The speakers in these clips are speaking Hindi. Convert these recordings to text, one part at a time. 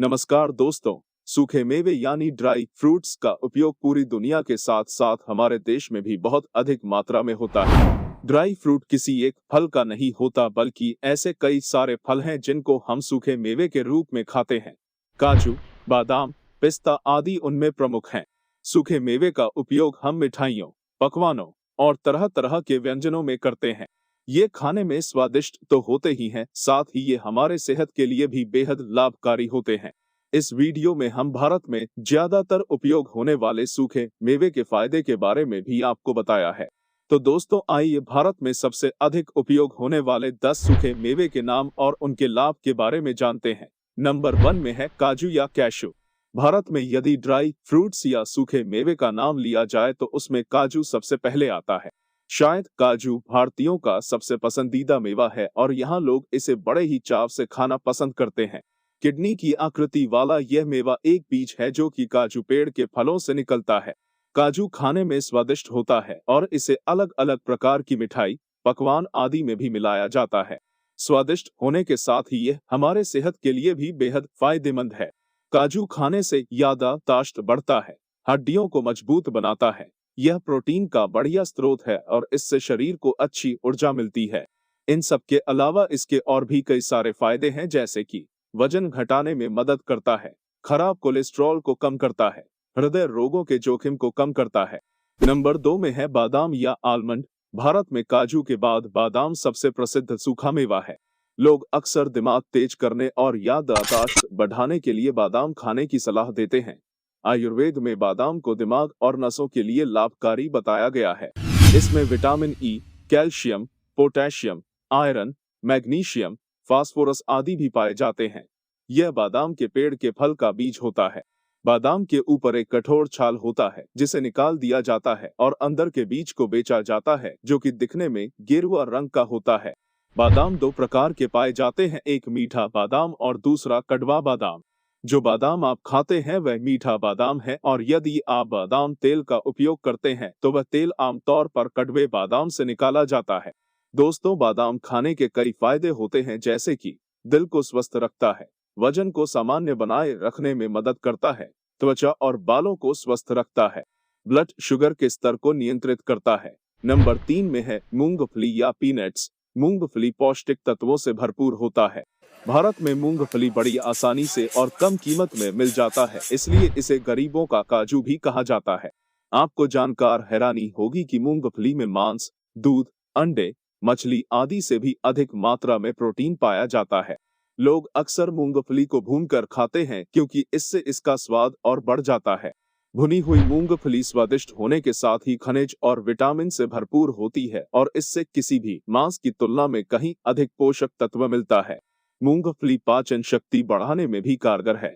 नमस्कार दोस्तों, सूखे मेवे यानी ड्राई फ्रूट्स का उपयोग पूरी दुनिया के साथ साथ हमारे देश में भी बहुत अधिक मात्रा में होता है। ड्राई फ्रूट किसी एक फल का नहीं होता बल्कि ऐसे कई सारे फल हैं जिनको हम सूखे मेवे के रूप में खाते हैं। काजू, बादाम, पिस्ता आदि उनमें प्रमुख हैं। सूखे मेवे का उपयोग हम मिठाइयों, पकवानों और तरह-तरह के व्यंजनों में करते हैं। ये खाने में स्वादिष्ट तो होते ही हैं, साथ ही ये हमारे सेहत के लिए भी बेहद लाभकारी होते हैं। इस वीडियो में हम भारत में ज्यादातर उपयोग होने वाले सूखे मेवे के फायदे के बारे में भी आपको बताया है। तो दोस्तों आइए भारत में सबसे अधिक उपयोग होने वाले 10 सूखे मेवे के नाम और उनके लाभ के बारे में जानते हैं। नंबर 1 में है काजू या कैशू। भारत में यदि ड्राई फ्रूट्स या सूखे मेवे का नाम लिया जाए तो उसमें काजू सबसे पहले आता है। शायद काजू भारतीयों का सबसे पसंदीदा मेवा है और यहाँ लोग इसे बड़े ही चाव से खाना पसंद करते हैं। किडनी की आकृति वाला यह मेवा एक बीज है जो कि काजू पेड़ के फलों से निकलता है। काजू खाने में स्वादिष्ट होता है और इसे अलग अलग प्रकार की मिठाई, पकवान आदि में भी मिलाया जाता है। स्वादिष्ट होने के साथ ही यह हमारे सेहत के लिए भी बेहद फायदेमंद है। काजू खाने से याददाश्त बढ़ता है, हड्डियों को मजबूत बनाता है। यह प्रोटीन का बढ़िया स्रोत है और इससे शरीर को अच्छी ऊर्जा मिलती है। इन सब के अलावा इसके और भी कई सारे फायदे हैं, जैसे कि वजन घटाने में मदद करता है, खराब कोलेस्ट्रॉल को कम करता है, हृदय रोगों के जोखिम को कम करता है। नंबर 2 में है बादाम या आलमंड। भारत में काजू के बाद बादाम सबसे प्रसिद्ध सूखा मेवा है। लोग अक्सर दिमाग तेज करने और याददाश्त बढ़ाने के लिए बादाम खाने की सलाह देते हैं। आयुर्वेद में बादाम को दिमाग और नसों के लिए लाभकारी बताया गया है। इसमें vitamin E, calcium, potassium, iron, magnesium, phosphorus आदि भी पाए जाते हैं। यह बादाम के पेड़ के फल का बीज होता है। बादाम के ऊपर एक कठोर छाल होता है जिसे निकाल दिया जाता है और अंदर के बीज को बेचा जाता है जो कि दिखने में गेरुआ रंग का होता है। बादाम 2 प्रकार के पाए जाते हैं, एक मीठा बादाम और दूसरा कड़वा बादाम। जो बादाम आप खाते हैं वह मीठा बादाम है और यदि आप बादाम तेल का उपयोग करते हैं तो वह तेल आमतौर पर कड़वे बादाम से निकाला जाता है। दोस्तों बादाम खाने के कई फायदे होते हैं, जैसे कि दिल को स्वस्थ रखता है, वजन को सामान्य बनाए रखने में मदद करता है, त्वचा और बालों को स्वस्थ रखता है, ब्लड शुगर के स्तर को नियंत्रित करता है। नंबर 3 में है मूंगफली या पीनट्स। मूंगफली पौष्टिक तत्वों से भरपूर होता है। भारत में मूंगफली बड़ी आसानी से और कम कीमत में मिल जाता है, इसलिए इसे गरीबों का काजू भी कहा जाता है। आपको जानकर हैरानी होगी कि मूंगफली में मांस, दूध, अंडे, मछली आदि से भी अधिक मात्रा में प्रोटीन पाया जाता है। लोग अक्सर मूंगफली को भूनकर खाते हैं क्योंकि इससे इसका स्वाद और बढ़ जाता है। भुनी हुई मूंगफली स्वादिष्ट होने के साथ ही खनिज और विटामिन से भरपूर होती है और इससे किसी भी मांस की तुलना में कहीं अधिक पोषक तत्व मिलता है। मूंगफली पाचन शक्ति बढ़ाने में भी कारगर है।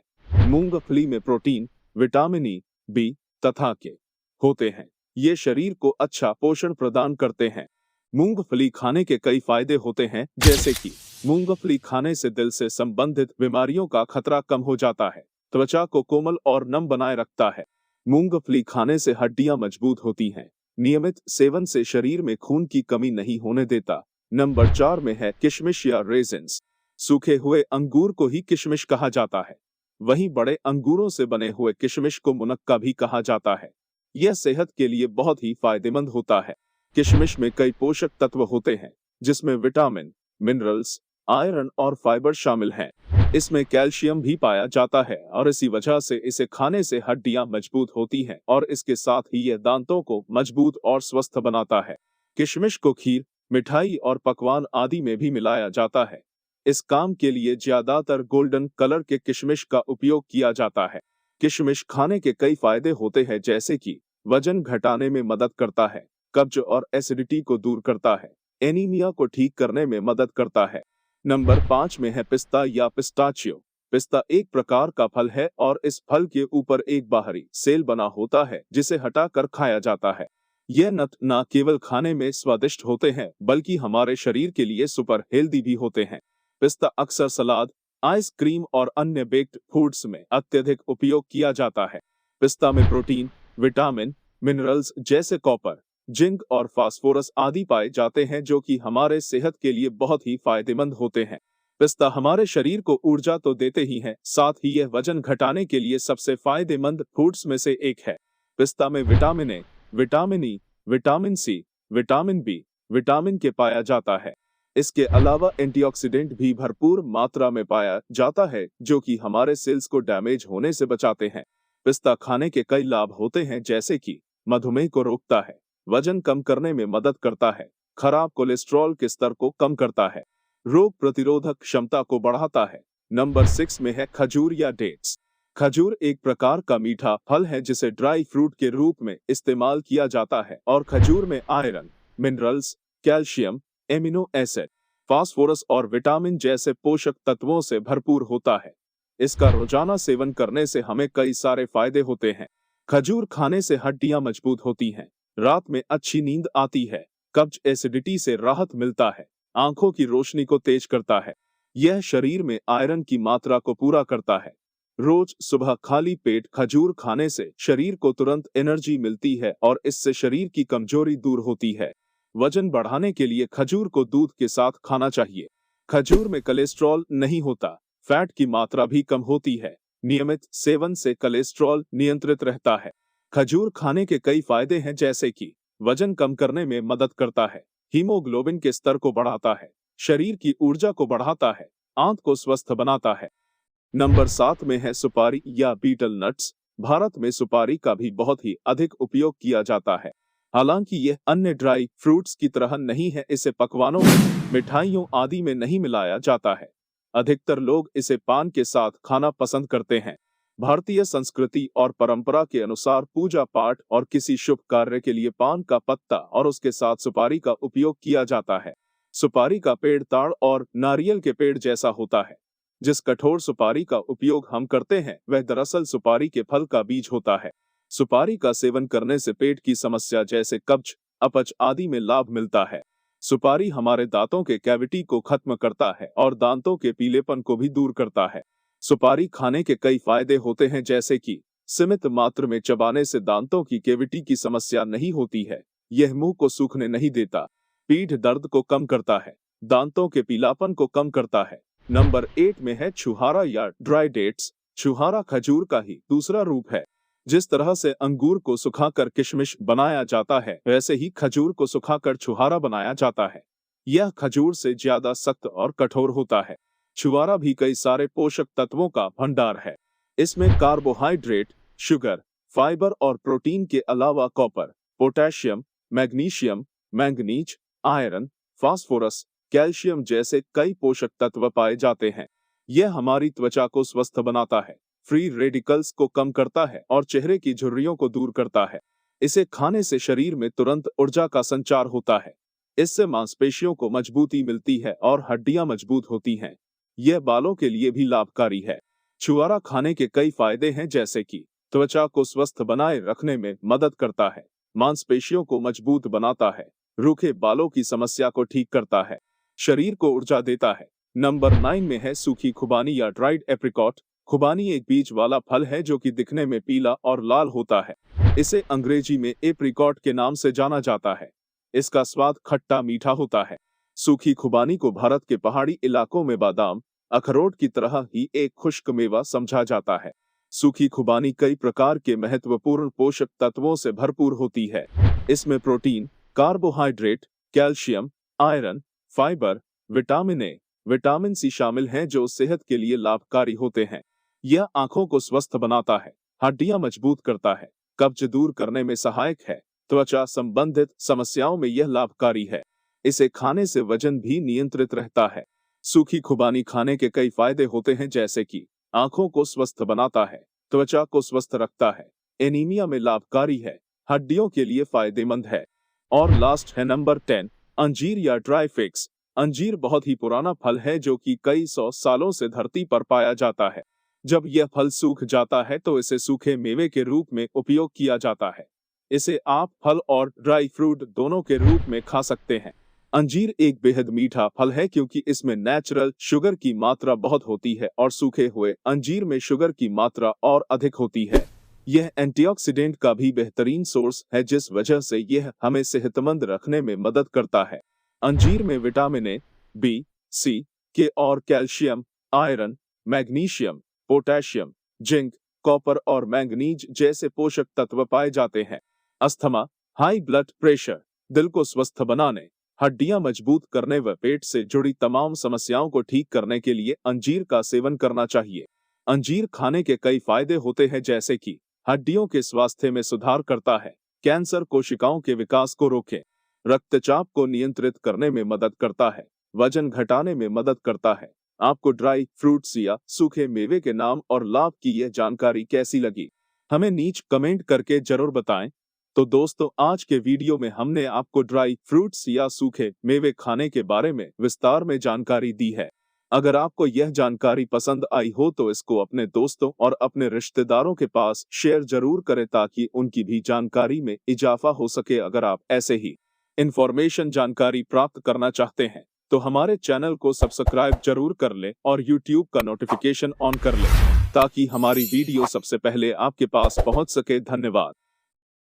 मूंगफली में प्रोटीन, विटामिन ई, बी तथा के होते हैं। ये शरीर को अच्छा पोषण प्रदान करते हैं। मूंगफली खाने के कई फायदे होते हैं, जैसे कि मूंगफली खाने से दिल से संबंधित बीमारियों का खतरा कम हो जाता है, त्वचा को कोमल और नम बनाए रखता है। मूंगफली खाने से हड्डियां मजबूत होती हैं। नियमित सेवन से शरीर में खून की कमी नहीं होने देता। नंबर 4 में है किशमिश या रेजिन्स। सूखे हुए अंगूर को ही किशमिश कहा जाता है। वहीं बड़े अंगूरों से बने हुए किशमिश को मुनक्का भी कहा जाता है। यह सेहत के लिए बहुत ही फायदेमंद होता है। किशमिश में कई पोषक तत्व होते हैं, जिसमें विटामिन, मिनरल्स, आयरन और फाइबर शामिल हैं। इसमें कैल्शियम भी पाया जाता है और इसी वजह से इसे खाने से हड्डियां मजबूत होती हैं और इसके साथ ही यह दांतों को मजबूत और स्वस्थ बनाता है। किशमिश को खीर, मिठाई और पकवान आदि में भी मिलाया जाता है। इस काम के लिए ज्यादातर गोल्डन कलर के किशमिश का उपयोग किया जाता है। किशमिश खाने के कई फायदे होते हैं, जैसे कि वजन घटाने में मदद करता है, कब्ज और एसिडिटी को दूर करता है, एनीमिया को ठीक करने में मदद करता है। नंबर 5 में है पिस्ता या पिस्ताचियो। पिस्ता एक प्रकार का फल है और इस फल के ऊपर एक बाहरी सेल बना होता है जिसे हटाकर खाया जाता है। यह नट न केवल खाने में स्वादिष्ट होते हैं बल्कि हमारे शरीर के लिए सुपर हेल्दी भी होते हैं। पिस्ता अक्सर सलाद, आइसक्रीम और अन्य बेक्ड फूड्स में अत्यधिक उपयोग किया जाता है। पिस्ता में प्रोटीन, विटामिन, मिनरल्स जैसे कॉपर, जिंक और फास्फोरस आदि पाए जाते हैं जो कि हमारे सेहत के लिए बहुत ही फायदेमंद होते हैं। पिस्ता हमारे शरीर को ऊर्जा तो देते ही हैं, साथ ही यह वजन घटाने के लिए सबसे फायदेमंद फूड्स में से एक है। पिस्ता में vitamin A, vitamin E, vitamin C, vitamin B, vitamin K पाया जाता है। इसके अलावा एंटीऑक्सीडेंट भी भरपूर मात्रा में पाया जाता है, जो कि हमारे सेल्स को डैमेज होने से बचाते हैं। पिस्ता खाने के कई लाभ होते हैं, जैसे कि मधुमेह को रोकता है, वजन कम करने में मदद करता है, खराब कोलेस्ट्रॉल के स्तर को कम करता है, रोग प्रतिरोधक क्षमता को बढ़ाता है। नंबर 6 में है खजूर या डेट्स। खजूर एक प्रकार का मीठा फल है जिसे ड्राई फ्रूट के रूप में इस्तेमाल किया जाता है और खजूर में iron, minerals, calcium, amino acid, phosphorus और विटामिन जैसे पोषक तत्वों से भरपूर होता है। इसका रोजाना सेवन करने से हमें कई सारे फायदे होते हैं। खजूर खाने से हड्डियां मजबूत होती हैं, रात में अच्छी नींद आती है, कब्ज एसिडिटी से राहत मिलता है, आंखों की रोशनी को तेज करता है। यह शरीर में आयरन की मात्रा को पूरा करता है। रोज सुबह खाली पेट खजूर खाने से शरीर को तुरंत एनर्जी मिलती है और इससे शरीर की कमजोरी दूर होती है। वजन बढ़ाने के लिए खजूर को दूध के साथ खाना चाहिए। खजूर में कोलेस्ट्रॉल नहीं होता, फैट की मात्रा भी कम होती है। नियमित सेवन से कोलेस्ट्रॉल नियंत्रित रहता है। खजूर खाने के कई फायदे हैं, जैसे कि वजन कम करने में मदद करता है, हीमोग्लोबिन के स्तर को बढ़ाता है, शरीर की ऊर्जा को बढ़ाता है, आंत को स्वस्थ बनाता है। नंबर 7 में है सुपारी या बीटल नट्स। भारत में सुपारी का भी बहुत ही अधिक उपयोग किया जाता है। हालांकि यह अन्य ड्राई फ्रूट्स की तरह नहीं है, इसे पकवानों में, मिठाइयों आदि में नहीं मिलाया जाता है। अधिकतर लोग इसे पान के साथ खाना पसंद करते हैं। भारतीय संस्कृति और परंपरा के अनुसार पूजा पाठ और किसी शुभ कार्य के लिए पान का पत्ता और उसके साथ सुपारी का उपयोग किया जाता है। सुपारी का पेड़ ताड़ और नारियल के पेड़ जैसा होता है। जिस कठोर सुपारी का उपयोग हम करते हैं वह दरअसल सुपारी के फल का बीज होता है। सुपारी का सेवन करने से पेट की समस्या जैसे कब्ज, अपच आदि में लाभ मिलता है। सुपारी हमारे दांतों के कैविटी को खत्म करता है और दांतों के पीलेपन को भी दूर करता है। सुपारी खाने के कई फायदे होते हैं, जैसे कि सीमित मात्रा में चबाने से दांतों की कैविटी की समस्या नहीं होती है, यह मुंह को सूखने नहीं देता, पीठ दर्द को कम करता है, दांतों के पीलापन को कम करता है। नंबर 8 में है छुहारा या ड्राई डेट्स। छुहारा खजूर का ही दूसरा रूप है। जिस तरह से अंगूर को सुखाकर किशमिश बनाया जाता है, वैसे ही खजूर को सुखाकर छुहारा बनाया जाता है। यह खजूर से ज्यादा सख्त और कठोर होता है। छुहारा भी कई सारे पोषक तत्वों का भंडार है। इसमें कार्बोहाइड्रेट, शुगर, फाइबर और प्रोटीन के अलावा copper, potassium, magnesium, manganese, iron, phosphorus, calcium जैसे कई पोषक तत्व पाए जाते हैं। यह हमारी त्वचा को स्वस्थ बनाता है, फ्री रेडिकल्स को कम करता है और चेहरे की झुर्रियों को दूर करता है। इसे खाने से शरीर में तुरंत ऊर्जा का संचार होता है। इससे मांसपेशियों को मजबूती मिलती है और हड्डियां मजबूत होती हैं। यह बालों के लिए भी लाभकारी है। छुआरा खाने के कई फायदे हैं, जैसे कि त्वचा को स्वस्थ बनाए रखने में मदद करता है, मांसपेशियों को मजबूत बनाता है, रूखे बालों की समस्या को ठीक करता है, शरीर को ऊर्जा देता है। नंबर 9 में है सूखी खुबानी या ड्राइड एप्रिकॉट। खुबानी एक बीज वाला फल है जो कि दिखने में पीला और लाल होता है। इसे अंग्रेजी में एप्रिकॉट के नाम से जाना जाता है। इसका स्वाद खट्टा मीठा होता है। सूखी खुबानी को भारत के पहाड़ी इलाकों में बादाम, अखरोट की तरह ही एक खुश्क मेवा समझा जाता है। सूखी खुबानी कई प्रकार के महत्वपूर्ण पोषक तत्वों से भरपूर होती है। इसमें protein, carbohydrate, calcium, iron, fibre, vitamin A, vitamin C शामिल हैं जो सेहत के लिए लाभकारी होते हैं। यह आंखों को स्वस्थ बनाता है, हड्डियां मजबूत करता है, कब्ज दूर करने में सहायक है, त्वचा संबंधित समस्याओं में यह लाभकारी है। इसे खाने से वजन भी नियंत्रित रहता है। सूखी खुबानी खाने के कई फायदे होते हैं, जैसे कि आंखों को स्वस्थ बनाता है, त्वचा को स्वस्थ रखता है, एनीमिया में लाभकारी है, हड्डियों के लिए फायदेमंद है। और लास्ट है नंबर 10, अंजीर या ड्राई फिग्स। अंजीर बहुत ही पुराना फल है जो कि कई सौ सालों से धरती पर पाया जाता है। जब यह फल सूख जाता है तो इसे सूखे मेवे के रूप में उपयोग किया जाता है। इसे आप फल और ड्राई फ्रूट दोनों के रूप में खा सकते हैं। अंजीर एक बेहद मीठा फल है क्योंकि इसमें नेचुरल शुगर की मात्रा बहुत होती है और सूखे हुए अंजीर में शुगर की मात्रा और अधिक होती है। यह एंटीऑक्सीडेंट का भी बेहतरीन सोर्स है, जिस वजह से यह हमें सेहतमंद रखने में मदद करता है। अंजीर में विटामिन ए, बी, सी, के और calcium, iron, magnesium, potassium, zinc, copper और मैंगनीज जैसे पोषक तत्व पाए जाते हैं। अस्थमा, हाई ब्लड प्रेशर, दिल को स्वस्थ बनाने, हड्डियां मजबूत करने व पेट से जुड़ी तमाम समस्याओं को ठीक करने के लिए अंजीर का सेवन करना चाहिए। अंजीर खाने के कई फायदे होते हैं, जैसे कि हड्डियों के स्वास्थ्य में सुधार करता है, कैंसर कोशिकाओं के विकास को रोके, रक्तचाप को नियंत्रित करने में मदद करता है, वजन घटाने में मदद करता है। आपको ड्राई फ्रूट्स या सूखे मेवे के नाम और लाभ की यह जानकारी कैसी लगी, हमें नीचे कमेंट करके जरूर बताएं। तो दोस्तों, आज के वीडियो में हमने आपको ड्राई फ्रूट्स या सूखे मेवे खाने के बारे में विस्तार में जानकारी दी है। अगर आपको यह जानकारी पसंद आई हो तो इसको अपने दोस्तों और अपने रिश्तेदारों के पास शेयर जरूर करें ताकि उनकी भी जानकारी में इजाफा हो सके। अगर आप ऐसे ही इंफॉर्मेशन जानकारी प्राप्त करना चाहते हैं तो हमारे चैनल को सब्सक्राइब जरूर कर लें और YouTube का नोटिफिकेशन ऑन कर लें ताकि हमारी वीडियो सबसे पहले आपके पास पहुंच सके। धन्यवाद।